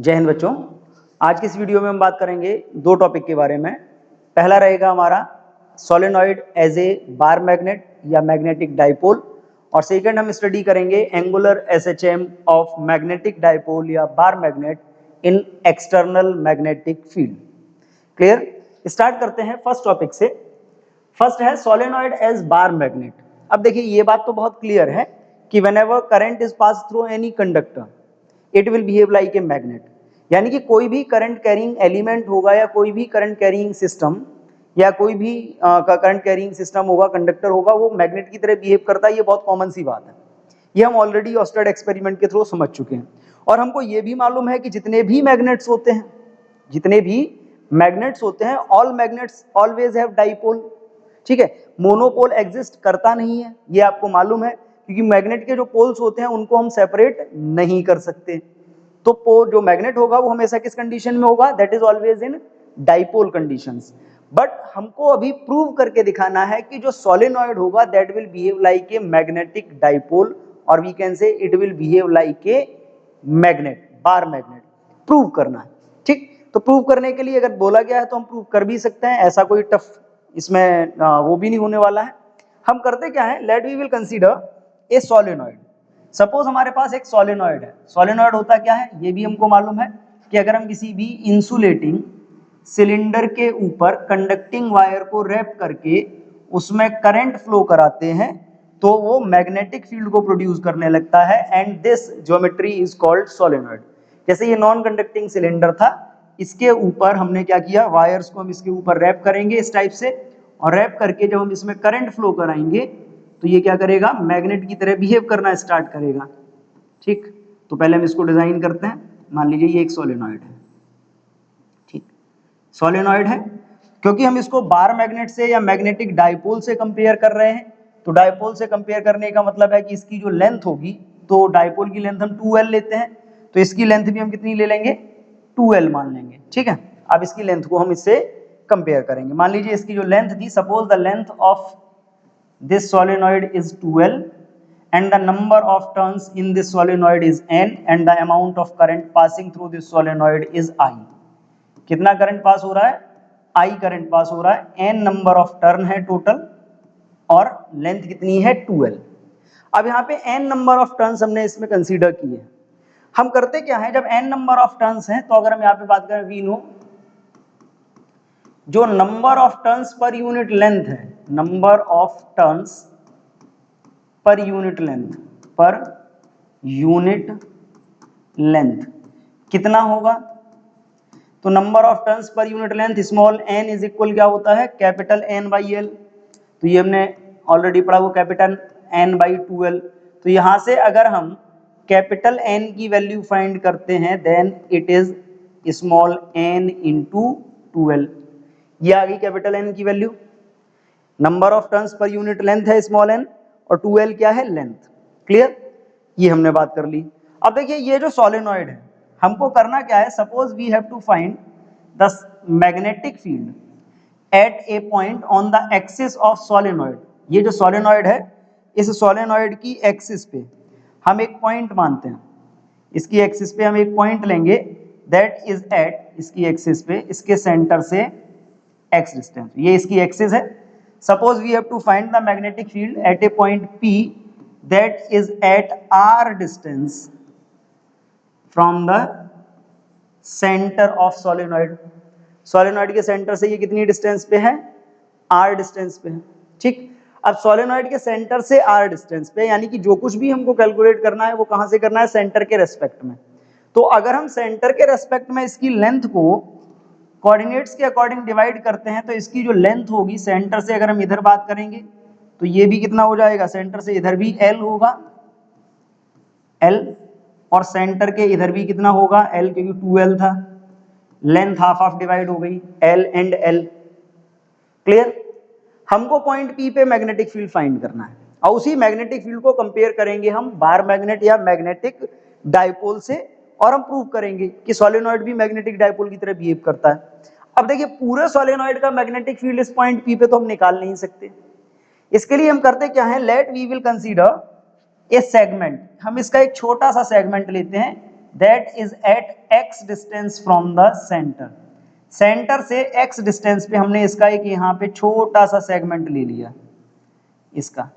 जय हिंद बच्चों। आज की इस वीडियो में हम बात करेंगे दो टॉपिक के बारे में। पहला रहेगा हमारा solenoid as a bar magnet या मैग्नेटिक डाइपोल, और सेकंड हम स्टडी करेंगे angular SHM of magnetic dipole या bar magnet in external magnetic field. Clear? Start करते हैं फर्स्ट टॉपिक से। फर्स्ट है सोलेनॉइड एज बार मैग्नेट। अब देखिए ये बात तो बहुत क्लियर है कि whenever current is pass through any conductor it will behave like a magnet, यानी कि कोई भी करंट कैरिंग एलिमेंट होगा या कोई भी करंट कैरिंग सिस्टम या कोई भी करंट कैरिंग सिस्टम होगा, कंडक्टर होगा, वो मैग्नेट की तरह बिहेव करता है। ये बहुत कॉमन सी बात है, ये हम ऑलरेडी ऑस्टेड एक्सपेरिमेंट के थ्रू समझ चुके हैं। और हमको ये भी मालूम है कि जितने भी मैग्नेट्स होते हैं all magnets always have dipole. ठीक है, मोनोपोल एग्जिस्ट करता नहीं है, ये आपको मालूम है, क्योंकि मैग्नेट के जो पोल्स होते हैं उनको हम सेपरेट नहीं कर सकते। तो जो मैग्नेट होगा वो हमेशा किस कंडीशन में होगा? That is always in dipole conditions. But हमको अभी प्रूव करके दिखाना है कि जो सोलेनॉइड होगा that will behave like a magnetic dipole, और we can say it will behave like a magnet, bar magnet. Prove करना है, ठीक? तो प्रूव करने के लिए अगर बोला गया है तो हम प्रूव कर भी सकते हैं, ऐसा कोई टफ इसमें वो भी नहीं होने वाला है। हम करते क्या है, let we will consider a solenoid. Suppose हमारे पास एक सोलेनॉइड है। सोलेनॉइड होता क्या है ये भी हमको मालूम है कि अगर हम किसी भी इंसुलेटिंग सिलेंडर के ऊपर कंडक्टिंग वायर को रैप करके उसमें करंट फ्लो कराते हैं तो वो मैग्नेटिक फील्ड को प्रोड्यूस करने लगता है, and this geometry is called solenoid. जैसे ये नॉन कंडक्टिंग सिलेंडर था, इसके ऊपर हमने क्या किया, वायर्स को हम इसके ऊपर रैप करेंगे इस टाइप से, और रैप करके जब हम इसमें करंट फ्लो कराएंगे तो ये क्या करेगा, मैग्नेट की तरह बिहेव करना स्टार्ट करेगा। ठीक, तो पहले हम इसको डिजाइन करते हैं। मान लीजिए ये एक सोलेनॉइड है, ठीक, सोलेनॉइड है। क्योंकि हम इसको बार मैग्नेट से या मैग्नेटिक डाइपोल से कंपेयर कर रहे हैं, तो डाइपोल से कंपेयर करने का मतलब है कि इसकी जो लेंथ होगी, तो डाइपोल की लेंथ हम 2L लेते हैं, तो इसकी लेंथ भी हम कितनी ले लेंगे, 2L मान लेंगे। ठीक है, अब इसकी लेंथ को हम इससे कंपेयर करेंगे। मान लीजिए इसकी जो लेंथ थी, suppose the length of this solenoid is 2L and the number of turns in this solenoid is N and the amount of current passing through this solenoid is I। कितना current pass हो रहा है? I current pass हो रहा है। N number of turn है total, और length कितनी है, 2L। अब यहाँ पे N नंबर ऑफ टर्न्स हमने इसमें कंसीडर किए। हम करते क्या है, जब N नंबर ऑफ टर्न्स हैं तो अगर हम यहाँ पे बात करें, वी नो जो नंबर ऑफ टर्न्स पर यूनिट लेंथ है, नंबर ऑफ टर्न्स पर यूनिट लेंथ कितना होगा? तो नंबर ऑफ टर्न्स पर unit length small n is equal क्या होता है, कैपिटल N बाई L। तो ये हमने ऑलरेडी पढ़ा, वो कैपिटल N बाई 2L। तो यहां से अगर हम कैपिटल N की वैल्यू फाइंड करते हैं then it is small n into 2L। ये आ गई कैपिटल N की वैल्यू। नंबर ऑफ टर्न्स पर यूनिट लेंथ है स्मॉल n, और 2L क्या है, लेंथ। क्लियर? ये हमने बात कर ली। अब देखिए ये जो सोलेनॉइड है, हमको करना क्या है, suppose we have to find the magnetic field at a point on the axis of solenoid. ये जो सोलेनॉइड है, इस सोलेनॉइड की एक्सिस पे हम एक पॉइंट मानते हैं, इसकी एक्सिस पे हम एक पॉइंट लेंगे दैट इज एट, इसकी एक्सिस पे, इसके सेंटर से x डिस्टेंस, ये इसकी एक्सिस है। Suppose we have to find the magnetic field at a point P that is at r distance from the centre of solenoid. Solenoid के centre से ये कितनी डिस्टेंस पे है, r डिस्टेंस पे है। ठीक, अब सोलेनॉइड के सेंटर से r डिस्टेंस पे, यानी कि जो कुछ भी हमको कैलकुलेट करना है वो कहां से करना है, सेंटर के रेस्पेक्ट में। तो अगर हम सेंटर के रेस्पेक्ट में इसकी लेंथ को कोऑर्डिनेट्स के अकॉर्डिंग डिवाइड करते हैं, तो इसकी जो लेंथ होगी सेंटर से, अगर हम इधर बात करेंगे तो ये भी कितना हो जाएगा, सेंटर से इधर भी L होगा, L, और सेंटर के इधर भी कितना होगा, L, क्योंकि 2L था। लेंथ हाफ हाफ डिवाइड हो गई, L एंड L। क्लियर? हमको पॉइंट P पे मैग्नेटिक फील्ड फाइंड करना है, और उसी मैग्नेटिक फील्ड को कंपेयर करेंगे हम बार मैग्नेट या मैग्नेटिक डाइपोल से, और हम प्रूव करेंगे कि सोलेनॉइड भी मैग्नेटिक डाइपोल की तरह बिहेव करता है। अब देखिए पूरे सोलेनॉइड का मैग्नेटिक फील्ड इस पॉइंट P पे तो हम निकाल नहीं सकते। इसके लिए हम करते क्या है, let we will consider a segment. हम इसका एक छोटा सा सेगमेंट लेते हैं that is at x distance from the centre. Centre से x डिस्टेंस पे हमने इसका एक यहाँ पे छोटा सा सेगमेंट ले लिया, इसका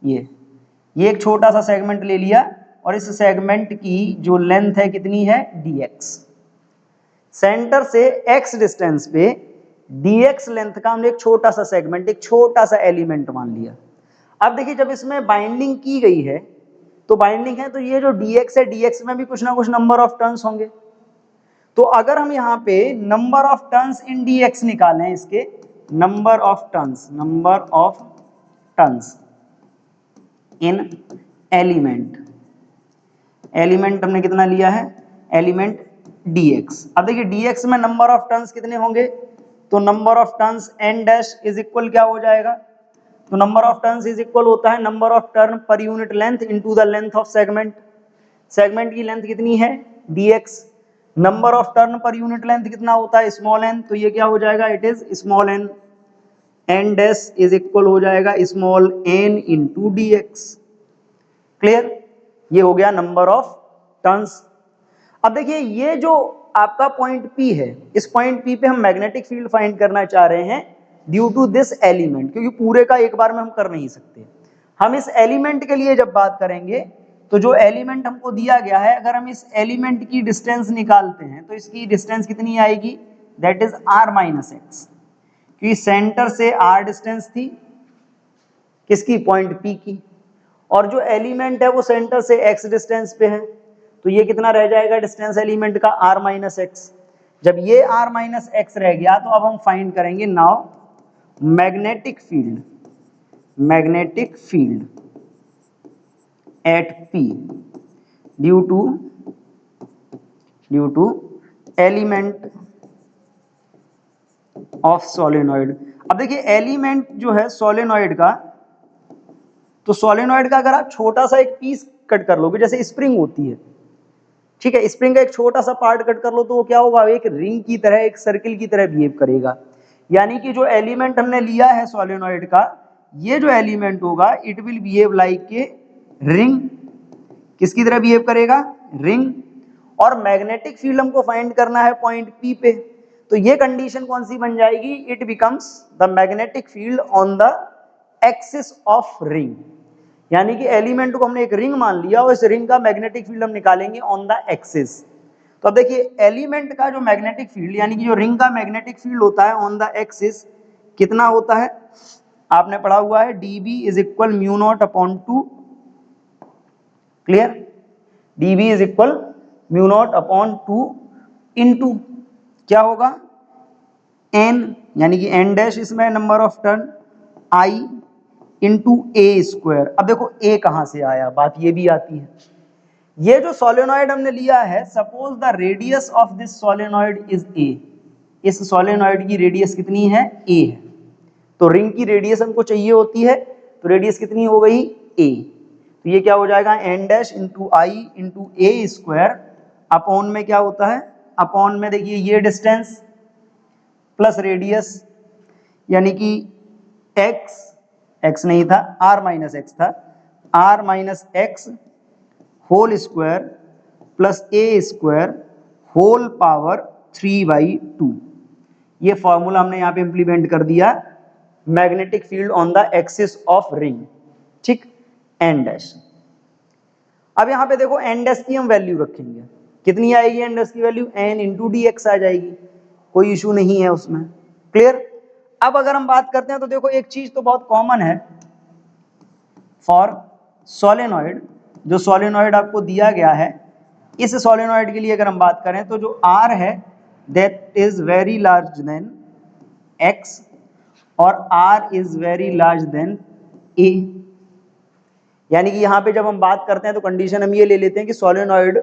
ये एक छोटा सा सेगमेंट ले लिया और इस सेगमेंट की जो लेंथ है कितनी है dx। सेंटर से x डिस्टेंस पे dx लेंथ का हमने एक छोटा सा सेगमेंट, एक छोटा सा एलिमेंट मान लिया। अब देखिए जब इसमें बाइंडिंग की गई है तो बाइंडिंग है तो ये जो dx है dx में भी कुछ ना कुछ नंबर ऑफ टर्न्स होंगे। तो अगर हम यहाँ पे number of turns in dx निकालें, इसके number of turns in element हमने कितना लिया है, एलिमेंट dx। अब देखिए dx में नंबर ऑफ टर्न्स कितने होंगे, तो number of turns n dash is equal क्या हो जाएगा, तो number of turns is equal होता है नंबर ऑफ टर्न पर unit length into the length of segment. Segment की लेंथ कितनी है dx, नंबर ऑफ टर्न पर यूनिट लेंथ कितना होता है स्मॉल n, तो ये क्या हो जाएगा, it is small n। n dash is equal हो जाएगा small n into dx। Clear, ये हो गया नंबर ऑफ टर्न्स। अब देखिए ये जो आपका पॉइंट P है, इस पॉइंट P पे हम मैग्नेटिक फील्ड फाइंड करना चाह रहे हैं ड्यू टू दिस एलिमेंट, क्योंकि पूरे का एक बार में हम कर नहीं सकते। हम इस एलिमेंट के लिए जब बात करेंगे तो जो एलिमेंट हमको दिया गया है, अगर हम इस एलिमेंट की डिस्टेंस निकालते हैं तो इसकी डिस्टेंस कितनी आएगी, that is r minus x, क्योंकि सेंटर से r डिस्टेंस थी किसकी, पॉइंट P की, और जो एलिमेंट है वो सेंटर से x डिस्टेंस पे है, तो ये कितना रह जाएगा डिस्टेंस एलिमेंट का, r माइनस एक्स। जब ये r माइनस एक्स रह गया तो अब हम फाइंड करेंगे now magnetic field at P due to element of solenoid. अब देखिए एलिमेंट जो है सोलेनॉइड का, तो सोलेनॉइड का अगर आप छोटा सा एक पीस कट कर लोगे, जैसे स्प्रिंग होती है, ठीक है, स्प्रिंग का एक छोटा सा पार्ट कट कर लो तो वो क्या होगा, एक रिंग की तरह, एक सर्किल की तरह बिहेव करेगा। यानी कि जो एलिमेंट हमने लिया है सोलेनॉइड का, ये जो एलिमेंट होगा it will behave like a ring. किसकी तरह बिहेव करेगा, रिंग। और मैग्नेटिक फील्ड हमको फाइंड करना है पॉइंट P पे, तो ये कंडीशन कौन सी बन जाएगी, it becomes the magnetic field on the axis of ring. यानी कि एलिमेंट को हमने एक रिंग मान लिया और इस रिंग का मैग्नेटिक फील्ड हम निकालेंगे ऑन द एक्सिस। तो अब देखिए एलिमेंट का जो मैग्नेटिक फील्ड यानी कि जो रिंग का मैग्नेटिक फील्ड होता है ऑन द एक्सिस कितना होता है, आपने पढ़ा हुआ है dB is equal mu not upon 2। Clear, dB is equal mu not upon 2 into क्या होगा, n, यानी कि n डैश इसमें number of turn, I into a square. अब देखो a कहां से आया, बात ये भी आती है। ये जो सोलेनॉइड हमने लिया है, suppose the radius of this solenoid is a, इस सोलेनॉइड की रेडियस कितनी है, a है। तो रिंग की रेडियस हमको चाहिए होती है, तो रेडियस कितनी हो गई, a। तो ये क्या हो जाएगा, n dash into I into a square upon में क्या होता है, अपॉन में देखिए ये डिस्टेंस प्लस रेडियस, यानी कि x नहीं था, r माइनस एक्स था, r minus x whole square plus a square whole power 3/2। ये फॉर्मूला हमने यहाँ पे इंप्लीमेंट कर दिया magnetic field on the axis of ring, ठीक, एन डैश। अब यहाँ पे देखो एन डैश की हम वैल्यू रखेंगे, कितनी आएगी एन डैश की value, n into d x आ जाएगी, कोई इशू नहीं है उसमें। क्लियर। अब अगर हम बात करते हैं तो देखो एक चीज तो बहुत कॉमन है फॉर सोलेनॉइड, जो सोलेनॉइड आपको दिया गया है, इस सोलेनॉइड के लिए अगर हम बात करें तो जो R है that is very large then X और R is very large then A। यानी कि यहाँ पे जब हम बात करते हैं तो कंडीशन हम ये ले लेते हैं कि सोलेनॉइड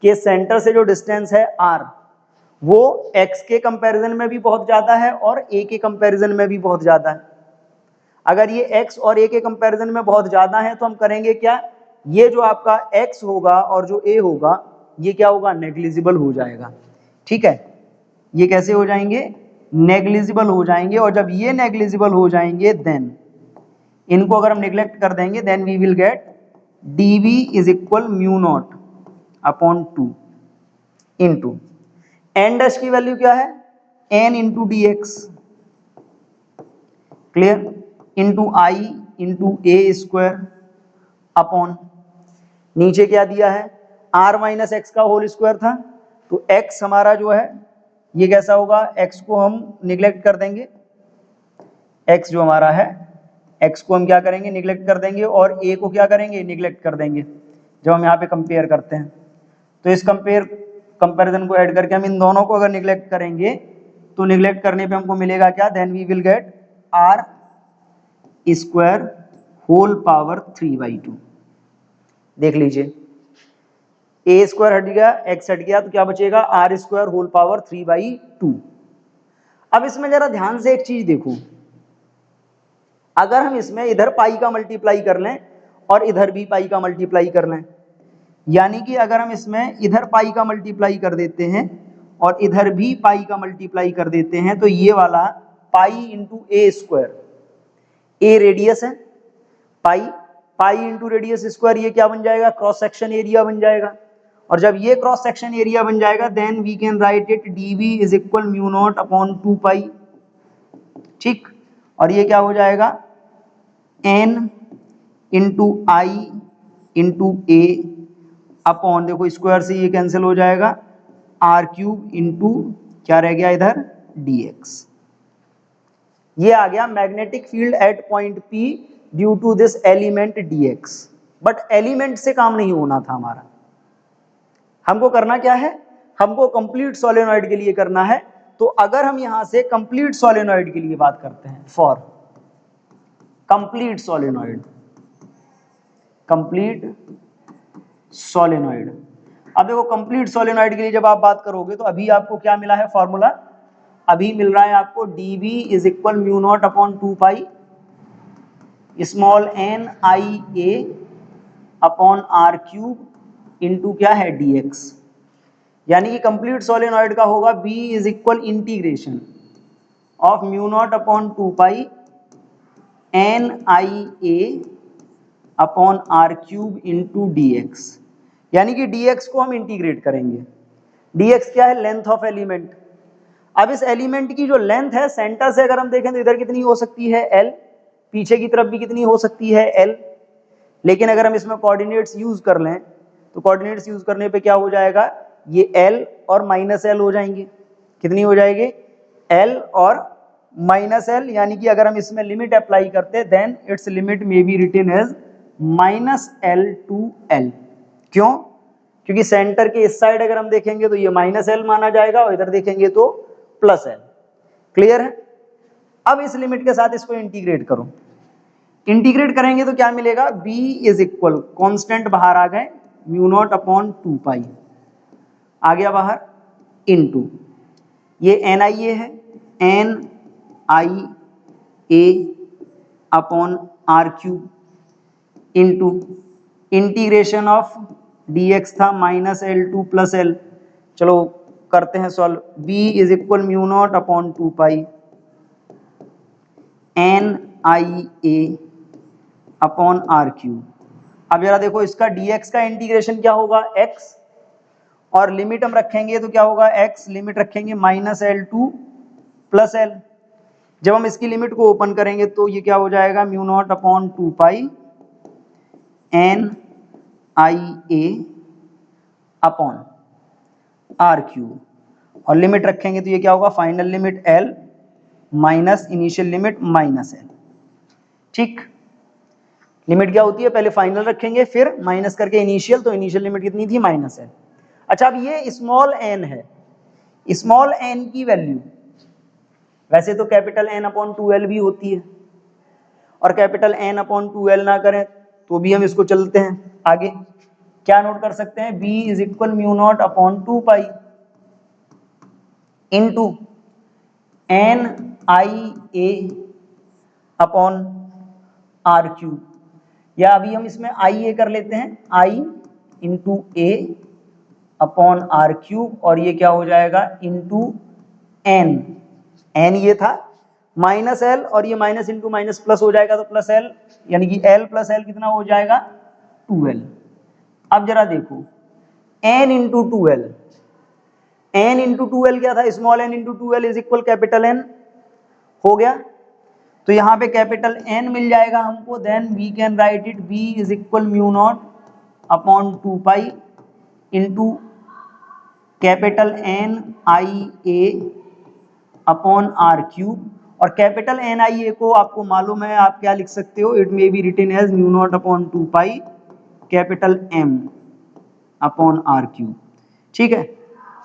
के सेंटर से जो डिस्टेंस है R, वो x के कंपैरिजन में भी बहुत ज्यादा है और a के कंपैरिजन में भी बहुत ज्यादा है। अगर ये x और a के कंपैरिजन में बहुत ज्यादा है तो हम करेंगे क्या, ये जो आपका x होगा और जो a होगा ये क्या होगा, नेग्लिजिबल हो जाएगा। ठीक है, ये कैसे हो जाएंगे, नेग्लिजिबल हो जाएंगे। और जब ये नेग्लिजिबल हो जाएंगे देन इनको अगर हम निग्लेक्ट कर देंगे then we will get dv is equal mu not upon 2 into n dash की वैल्यू क्या है, n into d x, clear, into I into a square upon नीचे क्या दिया है, आर माइनस एक्स का होल स्क्वायर था, तो एक्स हमारा जो है ये कैसा होगा, एक्स को हम निग्लेक्ट कर देंगे, एक्स जो हमारा है एक्स को हम क्या करेंगे, निग्लेक्ट कर देंगे, और ए को क्या करेंगे, निग्लेक्ट कर देंगे जब हम यहाँ पे कंपेयर करते हैं। तो इस कंपेरिजन को ऐड करके हम इन दोनों को अगर निग्लेक्ट करेंगे तो निग्लेक्ट करने पे हमको मिलेगा क्या, then we will get R square whole power 3/2। देख लीजिए, ए स्क्वायर हट गया, एक्स हट गया, तो क्या बचेगा, आर स्क्वायर होल पावर 3/2। अब इसमें जरा ध्यान से एक चीज देखो, अगर हम इसमें इधर पाई का मल्टीप्लाई कर लें और इधर भी पाई का मल्टीप्लाई कर लें, यानी कि अगर हम इसमें इधर पाई का मल्टीप्लाई कर देते हैं और इधर भी पाई का मल्टीप्लाई कर देते हैं, तो ये वाला pi into a square, A radius है, पाई इंटू रेडियस स्क्वायर, ये क्या बन जाएगा, क्रॉस सेक्शन एरिया बन जाएगा। और जब ये क्रॉस सेक्शन एरिया बन जाएगा, then we can write it dv is equal mu not upon 2 pi, ठीक। और ये क्या हो जाएगा, n into I into A upon, देखो स्क्वायर से ये कैंसिल हो जाएगा, आर क्यूब इंटू क्या रह गया इधर, dx। ये आ गया magnetic field at point P due to this element dx। But element से काम नहीं होना था हमारा, हमको करना क्या है, हमको कंप्लीट सोलेनॉइड के लिए करना है। तो अगर हम यहां से कंप्लीट सोलेनॉइड के लिए बात करते हैं, for complete solenoid, complete solenoid, अब देखो कंप्लीट सोलेनॉइड के लिए जब आप बात करोगे तो अभी आपको क्या मिला है फॉर्मूला, अभी मिल रहा है आपको dv is equal mu not upon 2 pi small n I A upon are cube into क्या है dx। यानी कि कंप्लीट सोलेनॉइड का होगा b is equal integration of mu not upon 2 pi n I A upon are cube into dx। यानी कि dx को हम इंटीग्रेट करेंगे, dx क्या है, लेंथ ऑफ एलिमेंट। अब इस एलिमेंट की जो लेंथ है सेंटर से अगर हम देखें तो इधर कितनी हो सकती है l, पीछे की तरफ भी कितनी हो सकती है l, लेकिन अगर हम इसमें कोऑर्डिनेट्स यूज कर लें तो कोऑर्डिनेट्स यूज करने पे क्या हो जाएगा, ये l और माइनस l हो जाएंगे, कितनी हो जाएगी, l और माइनस l। यानी कि अगर हम इसमें लिमिट अप्लाई करते हैं then it's limit may be written as minus l to l। क्यों, क्योंकि सेंटर के इस साइड अगर हम देखेंगे तो ये माइनस l माना जाएगा और इधर देखेंगे तो प्लस l। क्लियर है। अब इस लिमिट के साथ इसको इंटीग्रेट करो, इंटीग्रेट करेंगे तो क्या मिलेगा, b इज इक्वल, कॉन्स्टेंट बाहर आ गए, म्यू नॉट अपॉन 2 पाई आ गया बाहर, इनटू ये एन आई ए है, N I A upon are cube into integration of dx था minus L to plus L, चलो करते हैं solve, b is equal mu not upon 2 pi N I A upon are cube. अब जरा देखो इसका dx का इंटीग्रेशन क्या होगा, x, और लिमिट हम रखेंगे तो क्या होगा, x लिमिट रखेंगे minus L to plus L. जब हम इसकी लिमिट को ओपन करेंगे तो ये क्या हो जाएगा, mu not upon 2 pi N I A upon are cube, और लिमिट रखेंगे तो ये क्या होगा, final limit l minus initial limit minus l। ठीक, लिमिट क्या होती है, पहले फाइनल रखेंगे फिर माइनस करके इनिशियल, तो इनिशियल लिमिट कितनी थी, माइनस l। अच्छा, अब ये स्मॉल n है, स्मॉल n की वैल्यू वैसे तो कैपिटल N अपॉन 2l भी होती है, और कैपिटल N अपॉन 2l ना करें तो भी हम इसको चलते हैं आगे, क्या नोट कर सकते हैं, b is equal mu not upon 2 pi into n I A upon are cube, या अभी हम इसमें आई ए कर लेते हैं, I into A upon are cube, और ये क्या हो जाएगा, इंटू एन, एन ये था माइनस एल, और ये माइनस इंटू माइनस प्लस हो जाएगा तो प्लस एल, यानी कि एल प्लस एल कितना हो जाएगा, 2l। अब जरा देखो n into 2l, n into 2l क्या था, small n into 2l is equal capital N हो गया। तो यहाँ पे कैपिटल N मिल जाएगा हमको, then we can write it b is equal mu not upon 2 pi into capital N I A upon are cube. और कैपिटल N I A को आपको मालूम है आप क्या लिख सकते हो, it may be written as mu not upon 2 pi capital M upon are cube. ठीक है,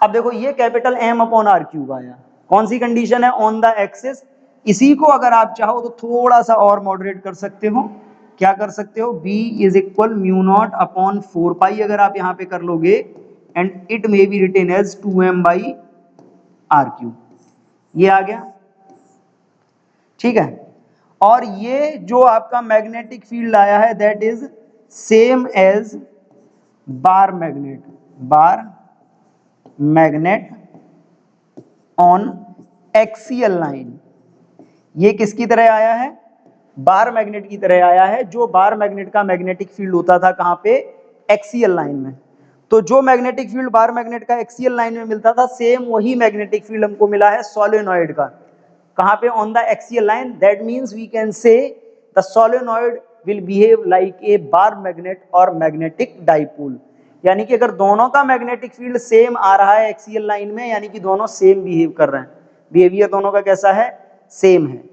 अब देखो ये capital M upon are cube आया, कौन सी कंडीशन है, ऑन द एक्सिस। इसी को अगर आप चाहो तो थोड़ा सा और मॉडरेट कर सकते हो, क्या कर सकते हो, b is equal mu not upon 4 pi अगर आप यहाँ पे कर लोगे, and it may be written as 2m by R cube, ये आ गया। ठीक है, और ये जो आपका मैग्नेटिक फील्ड आया है that is same as bar magnet, bar magnet on axial line. ये किसकी तरह आया है, बार मैग्नेट की तरह आया है, जो बार मैग्नेट का मैग्नेटिक फील्ड होता था कहां पे, एक्सियल लाइन में। तो जो मैग्नेटिक फील्ड बार मैग्नेट का एक्सियल लाइन में मिलता था, सेम वही मैग्नेटिक फील्ड हमको मिला है सोलेनॉइड का, कहां पे, on the axial line. That means we can say the solenoid will behave like a bar magnet और मैग्नेटिक डाइपोल। यानी कि अगर दोनों का मैग्नेटिक फील्ड सेम आ रहा है एक्सियल लाइन में, यानी कि दोनों सेम बिहेव कर रहे हैं, बिहेवियर दोनों का कैसा है, सेम है,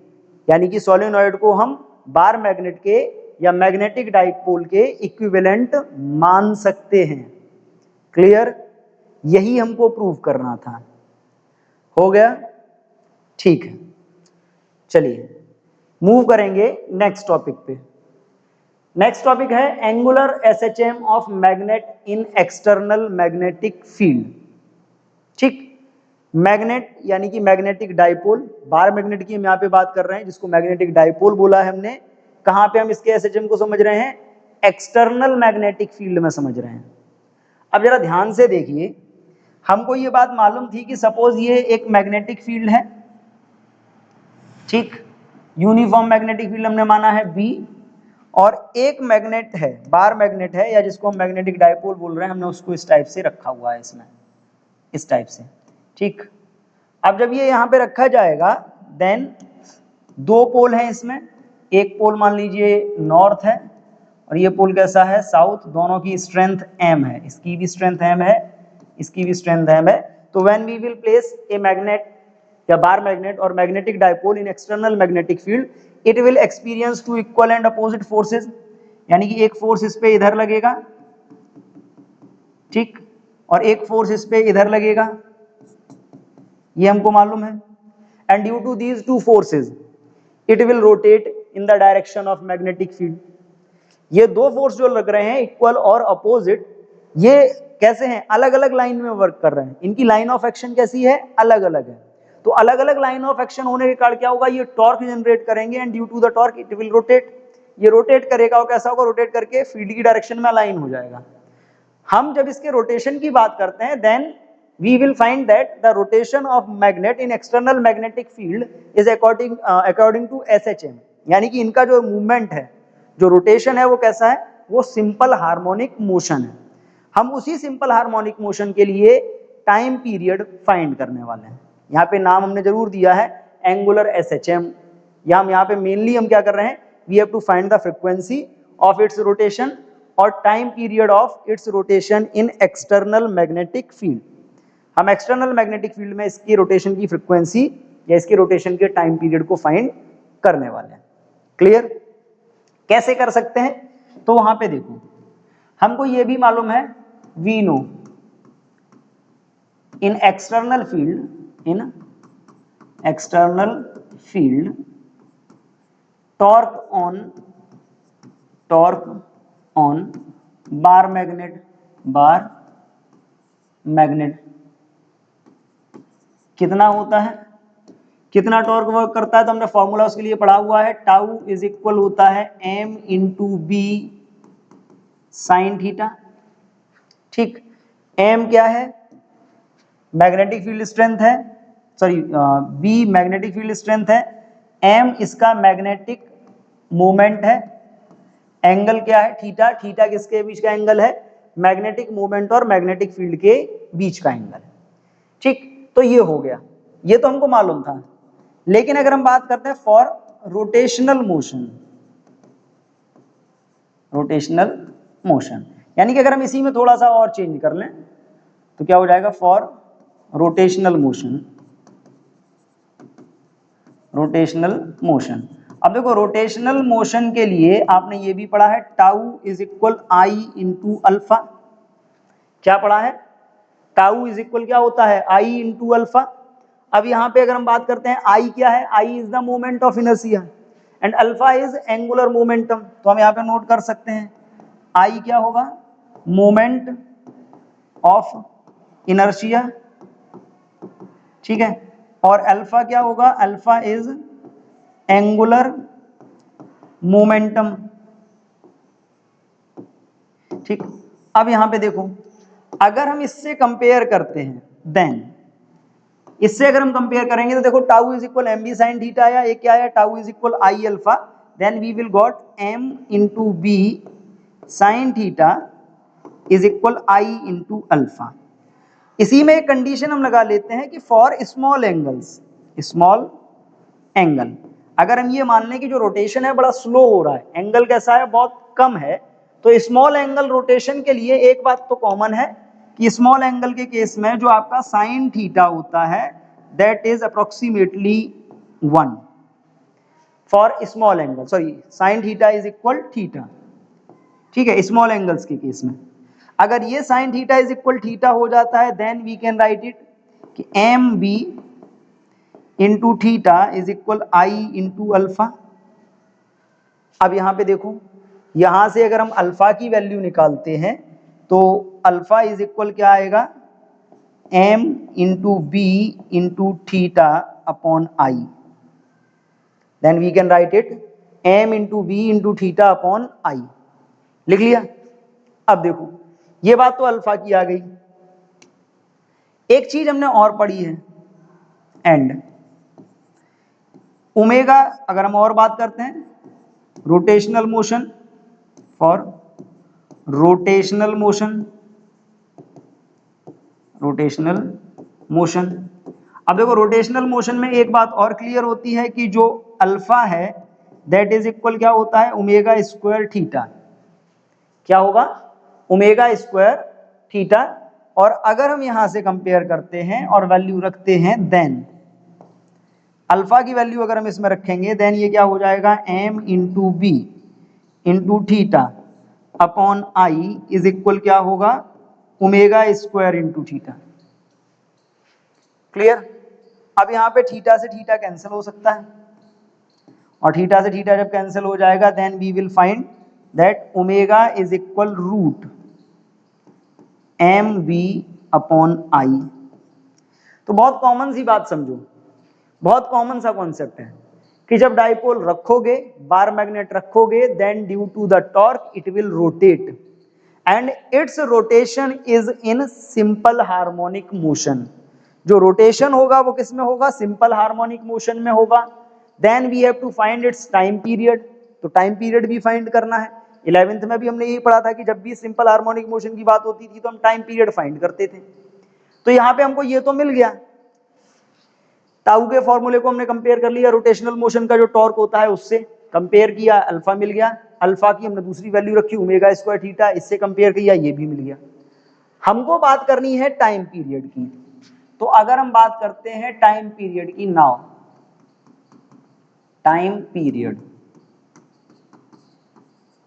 यानी कि सोलेनॉइड को हम बार मैग्नेट के या मैग्नेटिक डाइपोल के इक्विवेलेंट मान सकते हैं। क्लियर, यही हमको प्रूव करना था। हो गया, ठीक है, चलिए मूव करेंगे नेक्स्ट टॉपिक पे। नेक्स्ट टॉपिक है angular SHM of magnet in external magnetic field. ठीक, मैग्नेट यानी कि मैग्नेटिक डाइपोल, बार मैग्नेट की हम यहाँ पे बात कर रहे हैं जिसको मैग्नेटिक डाइपोल बोला है हमने। कहां पे हम इसके एसएचएम को समझ रहे हैं, एक्सटर्नल मैग्नेटिक फील्ड में समझ रहे हैं। अब जरा ध्यान से देखिए, हमको ये बात मालूम थी कि सपोज ये एक मैग्नेटिक फील्ड है, ठीक, यूनिफॉर्म मैग्नेटिक फील्ड हमने माना है बी, और एक मैग्नेट है, बार मैग्नेट है, या जिसको हम मैग्नेटिक डाइपोल बोल रहे हैं, हमने उसको इस टाइप से रखा हुआ है इसमें, इस टाइप से। ठीक, अब जब ये यहां पे रखा जाएगा, देन दो पोल हैं इसमें, एक पोल मान लीजिए नॉर्थ है और ये पोल कैसा है, साउथ। दोनों की स्ट्रेंथ m है, इसकी भी स्ट्रेंथ m है, इसकी भी स्ट्रेंथ m है। तो when we will place a magnet या बार मैग्नेट और magnetic dipole in external magnetic field, it will experience two equal and opposite forces. यानी कि एक फोर्स इस पे इधर लगेगा, ठीक, और एक फोर्स इस पे इधर लगेगा, ये हमको मालूम है। And due to these two forces it will rotate in the direction of magnetic field. ये दो फोर्स जो लग रहे हैं इक्वल और अपोजिट, ये कैसे हैं, अलग अलग लाइन में वर्क कर रहे हैं, इनकी लाइन ऑफ एक्शन कैसी है, अलग अलग है। तो अलग अलग लाइन ऑफ एक्शन होने के कारण क्या होगा, ये टॉर्क जनरेट करेंगे, and due to the torque it will rotate. ये रोटेट करेगा और कैसा होगा, रोटेट करके फील्ड की डायरेक्शन में अलाइन हो जाएगा। हम जब इसके रोटेशन की बात करते हैं, then we will find that the rotation of magnet in external magnetic field is according to SHM। यानी कि इनका जो मूवमेंट है, जो रोटेशन है, वो कैसा है, वो सिंपल हार्मोनिक मोशन है। हम उसी सिंपल हार्मोनिक मोशन के लिए टाइम पीरियड फाइंड करने वाले हैं। यहाँ पे नाम हमने जरूर दिया है एंगुलर SHM। या हम यहाँ पे मेनली हम क्या कर रहे हैं, we have to find the frequency of its rotation और time period of its rotation in external magnetic field. हम एक्सटर्नल मैग्नेटिक फील्ड में इसकी रोटेशन की फ्रीक्वेंसी या इसके रोटेशन के टाइम पीरियड को फाइंड करने वाले हैं। क्लियर, कैसे कर सकते हैं, तो वहां पे देखो, हमको ये भी मालूम है, we know in external field torque on bar magnet कितना होता है, कितना टॉर्क वर्क करता है, तो हमने फॉर्मूला उसके लिए पढ़ा हुआ है, टाउ इज इक्वल होता है m into B sine theta. ठीक, m क्या है, मैग्नेटिक फील्ड स्ट्रेंथ है, sorry b magnetic field strength है, m इसका मैग्नेटिक मोमेंट है, एंगल क्या है, थीटा, थीटा किसके बीच का एंगल है, मैग्नेटिक मोमेंट और मैग्नेटिक फील्ड के बीच का एंगल। ठीक, तो ये हो गया, ये तो हमको मालूम था। लेकिन अगर हम बात करते हैं for rotational motion, rotational motion यानी कि अगर हम इसी में थोड़ा सा और चेंज कर लें तो क्या हो जाएगा, for rotational motion, rotational motion. अब देखो रोटेशनल मोशन के लिए आपने ये भी पढ़ा है tau is equal I into alpha. क्या पढ़ा है, टाउ इज इक्वल क्या होता है, आई इंटू अल्फा। अब यहाँ पे अगर हम बात करते हैं आई क्या है, I is the moment of inertia and alpha is angular momentum. तो हम यहाँ पे नोट कर सकते हैं आई क्या होगा, मोमेंट ऑफ इनर्शिया, ठीक है, और अल्फा क्या होगा, अल्फा इज एंगुलर मोमेंटम। ठीक, अब यहां पे देखो अगर हम इससे कंपेयर करते हैं देन, इससे अगर हम कंपेयर करेंगे तो देखो tau is equal M B sine theta आया, एक क्या आया, tau is equal I alpha, then we will got M into B sine theta is equal I into alpha. इसी में एक कंडीशन हम लगा लेते हैं कि for small angles, small angle, अगर हम ये मान लें कि जो रोटेशन है बड़ा स्लो हो रहा है, एंगल कैसा है, बहुत कम है, तो स्मॉल एंगल रोटेशन के लिए एक बात तो कॉमन है कि स्मॉल एंगल के केस में जो आपका साइन थीटा होता है that is approximately 1 for small angle, sorry sine theta is equal theta. ठीक है, स्मॉल एंगल्स के केस में अगर ये sine theta is equal theta हो जाता है then we can write it कि M B into theta is equal I into alpha. अब यहां पे देखो, यहां से अगर हम अल्फा की वैल्यू निकालते हैं तो अल्फा इज इक्वल क्या आएगा, M into B into theta upon I, then we can write it M into B into theta upon I. लिख लिया। अब देखो ये बात तो अल्फा की आ गई, एक चीज हमने और पढ़ी है एंड ओमेगा। अगर हम और बात करते हैं rotational motion, for rotational motion, rotational motion. अब देखो रोटेशनल मोशन में एक बात और क्लियर होती है कि जो अल्फा है दैट इज इक्वल क्या होता है, ओमेगा स्क्वायर थीटा। क्या होगा, ओमेगा स्क्वायर थीटा। और अगर हम यहां से कंपेयर करते हैं और वैल्यू रखते हैं देन अल्फा की वैल्यू अगर हम इसमें रखेंगे देन ये क्या हो जाएगा, M into B into theta upon I is equal क्या होगा, omega square into theta. Clear. अब यहां पे थीटा से थीटा कैंसिल हो सकता है और थीटा से थीटा जब कैंसिल हो जाएगा then we will find that omega is equal root M B upon I. तो बहुत कॉमन सी बात समझो, बहुत कॉमन सा कॉन्सेप्ट है कि जब डाइपोल रखोगे, बार मैग्नेट रखोगे, then due to the torque it will rotate and its rotation is in simple harmonic motion. जो रोटेशन होगा वो किस में होगा, सिंपल हार्मोनिक मोशन में होगा। Then we have to find its time period, तो टाइम पीरियड भी फाइंड करना है। 11th में भी हमने यही पढ़ा था कि जब भी सिंपल हार्मोनिक मोशन की बात होती थी तो हम टाइम पीरियड फाइंड करते थे। तो यहाँ पे हमको ये तो मिल गया, टाउ के फॉर्मूले को हमने कंपेयर कर लिया, रोटेशनल मोशन का जो टॉर्क होता है उससे कंपेयर किया, अल्फा मिल गया, अल्फा की हमने दूसरी वैल्यू रखी ओमेगा स्क्वायर थीटा, इससे कंपेयर किया, ये भी मिल गया। हमको बात करनी है टाइम पीरियड की। तो अगर हम बात करते हैं टाइम पीरियड की, नाउ टाइम पीरियड,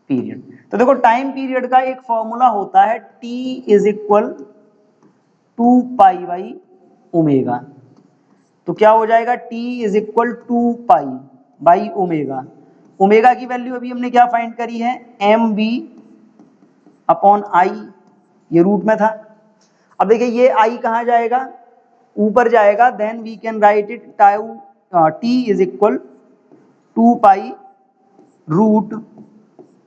तो देखो टाइम पीरियड का एक फॉर्मूला होता है T is equal 2 pi by omega. तो क्या हो जाएगा, T is equal 2 pi by omega. Omega की वैल्यू अभी हमने क्या फाइंड करी है, एम बी अपॉन आई, ये रूट में था। अब देखिए ये आई कहाँ जाएगा, ऊपर जाएगा, then we can write it tau T is equal 2 pi root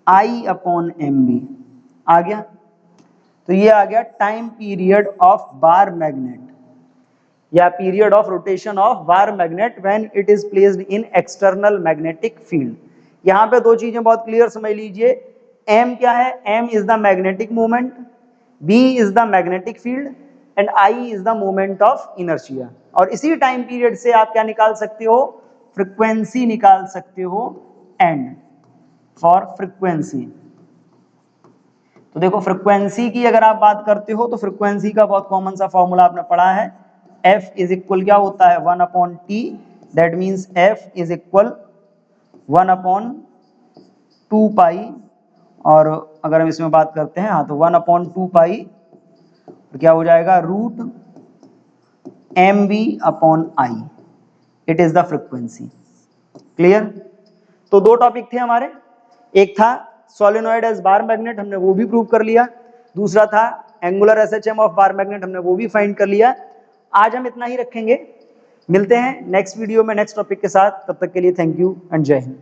I upon M B. आ गया। तो ये आ गया time period of bar magnet या period of rotation of bar magnet when it is placed in external magnetic field. यहां पे दो चीजें बहुत क्लियर समझ लीजिए, m क्या है, m is the magnetic moment B is the magnetic field and I is the moment of inertia. और इसी टाइम पीरियड से आप क्या निकाल सकते हो, फ्रीक्वेंसी निकाल सकते हो, एंड फॉर फ्रीक्वेंसी। तो देखो फ्रीक्वेंसी की अगर आप बात करते हो तो फ्रीक्वेंसी का बहुत कॉमन सा फॉर्मूला आपने पढ़ा है, F इज इक्वल क्या होता है 1/T, that means F is equal 1/2 पाई, और अगर हम इसमें बात करते हैं हाँ तो 1/2 पाई क्या हो जाएगा √mv/I, it is the frequency. Clear? तो दो टॉपिक थे हमारे, एक था सोलेनॉइड एज बार मैग्नेट, हमने वो भी प्रूव कर लिया, दूसरा था angular SHM of bar magnet, हमने वो भी फाइंड कर लिया। आज हम इतना ही रखेंगे, मिलते हैं नेक्स्ट वीडियो में नेक्स्ट टॉपिक के साथ, तब तक के लिए थैंक यू एंड जय हिंद।